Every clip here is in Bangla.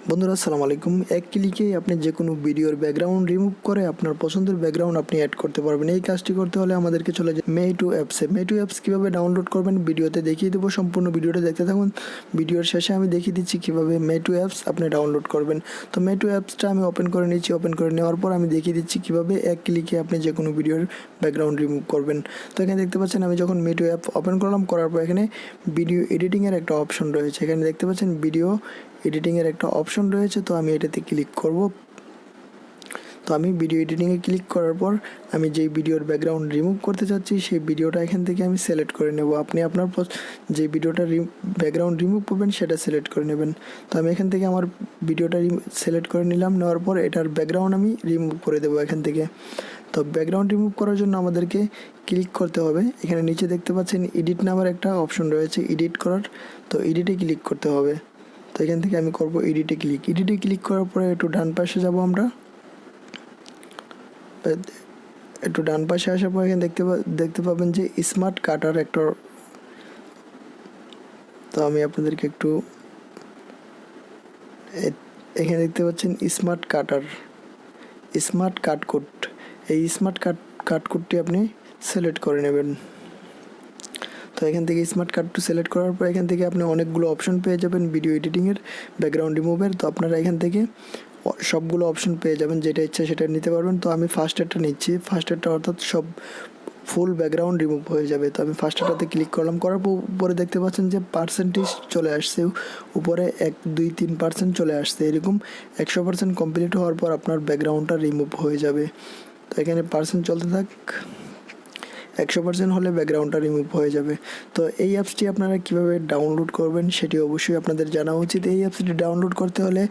বন্ধুরা আসসালামু আলাইকুম। এক ক্লিকেই আপনি যে কোনো ভিডিওর ব্যাকগ্রাউন্ড রিমুভ করে আপনার পছন্দের ব্যাকগ্রাউন্ড আপনি অ্যাড করতে পারবেন। এই কাজটি করতে হলে আমাদেরকে চলে যায় মেইটু অ্যাপসে। মেইটু অ্যাপস কীভাবে ডাউনলোড করবেন ভিডিওতে দেখিয়ে দেবো, সম্পূর্ণ ভিডিওটা দেখতে থাকুন। ভিডিওর শেষে আমি দেখিয়ে দিচ্ছি কীভাবে মেইটু অ্যাপস আপনি ডাউনলোড করবেন। তো মেইটু অ্যাপসটা আমি ওপেন করে নিচ্ছি। ওপেন করে নেওয়ার পর আমি দেখিয়ে দিচ্ছি কীভাবে এক ক্লিকে আপনি যে কোনো ভিডিওর ব্যাকগ্রাউন্ড রিমুভ করবেন। তো এখানে দেখতে পাচ্ছেন আমি যখন মেইটু অ্যাপ ওপেন করলাম, করার পর এখানে ভিডিও এডিটিংয়ের একটা অপশন রয়েছে। এখানে দেখতে পাচ্ছেন ভিডিও এডিটিংয়ের একটা অপশন রয়েছে। তো আমি এটাতে ক্লিক করব। তো আমি ভিডিও এডিটিংয়ে ক্লিক করার পর আমি যেই ভিডিওর ব্যাকগ্রাউন্ড রিমুভ করতে চাচ্ছি সেই ভিডিওটা এখান থেকে আমি সিলেক্ট করে নেব। আপনি আপনার যে ভিডিওটা ব্যাকগ্রাউন্ড রিমুভ করবেন সেটা সিলেক্ট করে নেবেন। তো আমি এখান থেকে আমার ভিডিওটা সিলেক্ট করে নিলাম। নেওয়ার পর এটার ব্যাকগ্রাউন্ড আমি রিমুভ করে দেবো এখান থেকে। তো ব্যাকগ্রাউন্ড রিমুভ করার জন্য আমাদেরকে ক্লিক করতে হবে। এখানে নিচে দেখতে পাচ্ছেন এডিট নামের একটা অপশন রয়েছে এডিট করার। তো এডিটে ক্লিক করতে হবে। তো এখান থেকে আমি করব এডিটে ক্লিক। এডিটে ক্লিক করার পরে একটু ডান পাশে যাব। আমরা একটু ডান পাশে আসার পর এখানে দেখতে পাবেন যে স্মার্ট কাটার একটা। তো আমি আপনাদেরকে একটু এখানে দেখতে পাচ্ছেন স্মার্ট কাটকোড। এই স্মার্ট কাটকোডটি আপনি সিলেক্ট করে নেবেন। তো এখান থেকে স্মার্ট কাটটি সিলেক্ট করার পর এখান থেকে আপনি অনেকগুলো অপশন পেয়ে যাবেন ভিডিও এডিটিংয়ের, ব্যাকগ্রাউন্ড রিমুভের। তো আপনারা এখান থেকে সবগুলো অপশন পেয়ে যাবেন, যেটা ইচ্ছা সেটা নিতে পারবেন। তো আমি ফার্স্ট এডটা নিচ্ছি। ফার্স্ট এডটা অর্থাৎ সব ফুল ব্যাকগ্রাউন্ড রিমুভ হয়ে যাবে। তো আমি ফার্স্ট এডটাতে ক্লিক করলাম। করার পর উপরে দেখতে পাচ্ছেন যে পার্সেন্টেজ চলে আসছে, উপরে 1, 2, 3% চলে আসছে। এরকম 100% কমপ্লিট হওয়ার পর আপনার ব্যাকগ্রাউন্ডটা রিমুভ হয়ে যাবে। তো এখানে পার্সেন্ট চলতে থাক। 100% হলে ব্যাকগ্রাউন্ডটা রিমুভ হয়ে যাবে। তো এই অ্যাপসটি আপনারা কীভাবে ডাউনলোড করবেন সেটি অবশ্যই আপনাদের জানা উচিত। এই অ্যাপসটি ডাউনলোড করতে হলে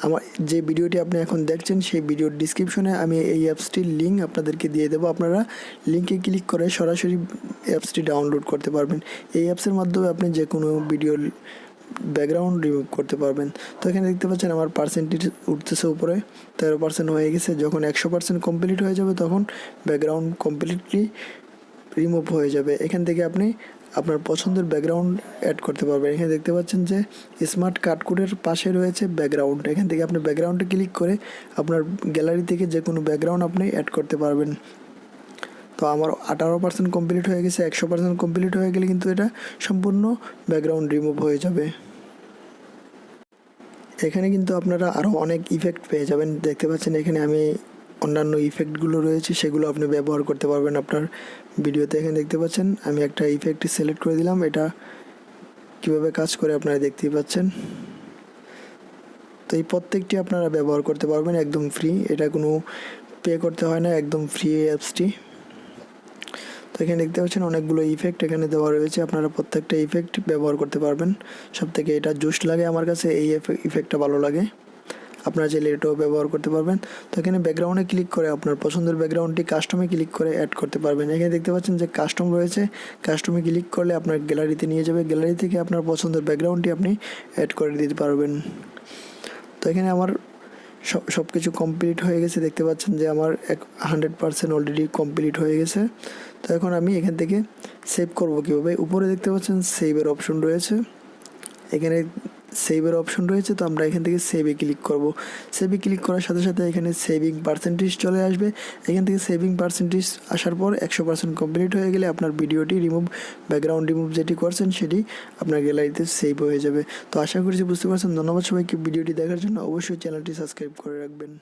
আমার যে ভিডিওটি আপনি এখন দেখছেন সেই ভিডিওর ডিসক্রিপশনে আমি এই অ্যাপসটির লিঙ্ক আপনাদেরকে দিয়ে দেবো। আপনারা লিঙ্কে ক্লিক করে সরাসরি অ্যাপসটি ডাউনলোড করতে পারবেন। এই অ্যাপসের মাধ্যমে আপনি যে কোনো ভিডিওর ব্যাকগ্রাউন্ড রিমুভ করতে পারবেন। তো এখানে দেখতে পাচ্ছেন আমার পার্সেন্টেজ উঠতেছে উপরে 13% হয়ে গেছে। যখন 100% কমপ্লিট হয়ে যাবে তখন ব্যাকগ্রাউন্ড কমপ্লিটলি রিমুভ হয়ে যাবে। এখান থেকে আপনি আপনার পছন্দের ব্যাকগ্রাউন্ড অ্যাড করতে পারবেন। এখানে দেখতে পাচ্ছেন যে স্মার্ট কাটকোডের পাশে রয়েছে ব্যাকগ্রাউন্ড। এখান থেকে আপনি ব্যাকগ্রাউন্ডে ক্লিক করে আপনার গ্যালারি থেকে যে কোনো ব্যাকগ্রাউন্ড আপনি অ্যাড করতে পারবেন। তো আমার 18% কমপ্লিট হয়ে গেছে। 100% কমপ্লিট হয়ে গেলে কিন্তু এটা সম্পূর্ণ ব্যাকগ্রাউন্ড রিমুভ হয়ে যাবে। এখানে কিন্তু আপনারা আরও অনেক ইফেক্ট পেয়ে যাবেন। দেখতে পাচ্ছেন এখানে আমি অন্যান্য ইফেক্টগুলো রয়েছে সেগুলো আপনি ব্যবহার করতে পারবেন আপনার ভিডিওতে। এখানে দেখতে পাচ্ছেন আমি একটা ইফেক্ট সিলেক্ট করে দিলাম। এটা কিভাবে কাজ করে আপনারা দেখতেই পাচ্ছেন। তো এই প্রত্যেকটি আপনারা ব্যবহার করতে পারবেন একদম ফ্রি। এটা কোনো পে করতে হয় না, একদম ফ্রি এই অ্যাপসটি। তো এখানে দেখতে পাচ্ছেন অনেকগুলো ইফেক্ট এখানে দেওয়া রয়েছে। আপনারা প্রত্যেকটা ইফেক্ট ব্যবহার করতে পারবেন। সবথেকে এটা জোশ লাগে আমার কাছে, এই ইফেক্টটা ভালো লাগে। আপনারা চাইলে এটাও ব্যবহার করতে পারবেন। তো এখানে ব্যাকগ্রাউন্ডে ক্লিক করে আপনার পছন্দের ব্যাকগ্রাউন্ডটি কাস্টমে ক্লিক করে অ্যাড করতে পারবেন। এখানে দেখতে পাচ্ছেন যে কাস্টম রয়েছে। কাস্টমে ক্লিক করলে আপনার গ্যালারিতে নিয়ে যাবে। গ্যালারি থেকে আপনার পছন্দের ব্যাকগ্রাউন্ডটি আপনি অ্যাড করে দিতে পারবেন। তো এখানে আমার সব কিছু কমপ্লিট হয়ে গেছে। দেখতে পাচ্ছেন যে আমার 100% অলরেডি কমপ্লিট হয়ে গেছে। তো এখন আমি এখান থেকে সেভ করব কীভাবে। উপরে দেখতে পাচ্ছেন সেভের অপশন রয়েছে। এখানে সেভের অপশন রয়েছে। তো আমরা এখান থেকে সেভে ক্লিক করব। সেভে ক্লিক করার সাথে সাথে এখানে সেভিং পার্সেন্টেজ চলে আসবে। এখান থেকে সেভিং পার্সেন্টেজ আসার পর 100% কমপ্লিট হয়ে গেলে আপনার ভিডিওটি ব্যাকগ্রাউন্ড রিমুভ যেটি করছেন সেটি আপনার গ্যালারিতে সেভ হয়ে যাবে। তো আশা করছি বুঝতে পারছেন। ধন্যবাদ সবাইকে ভিডিওটি দেখার জন্য। অবশ্যই চ্যানেলটি সাবস্ক্রাইব করে রাখবেন।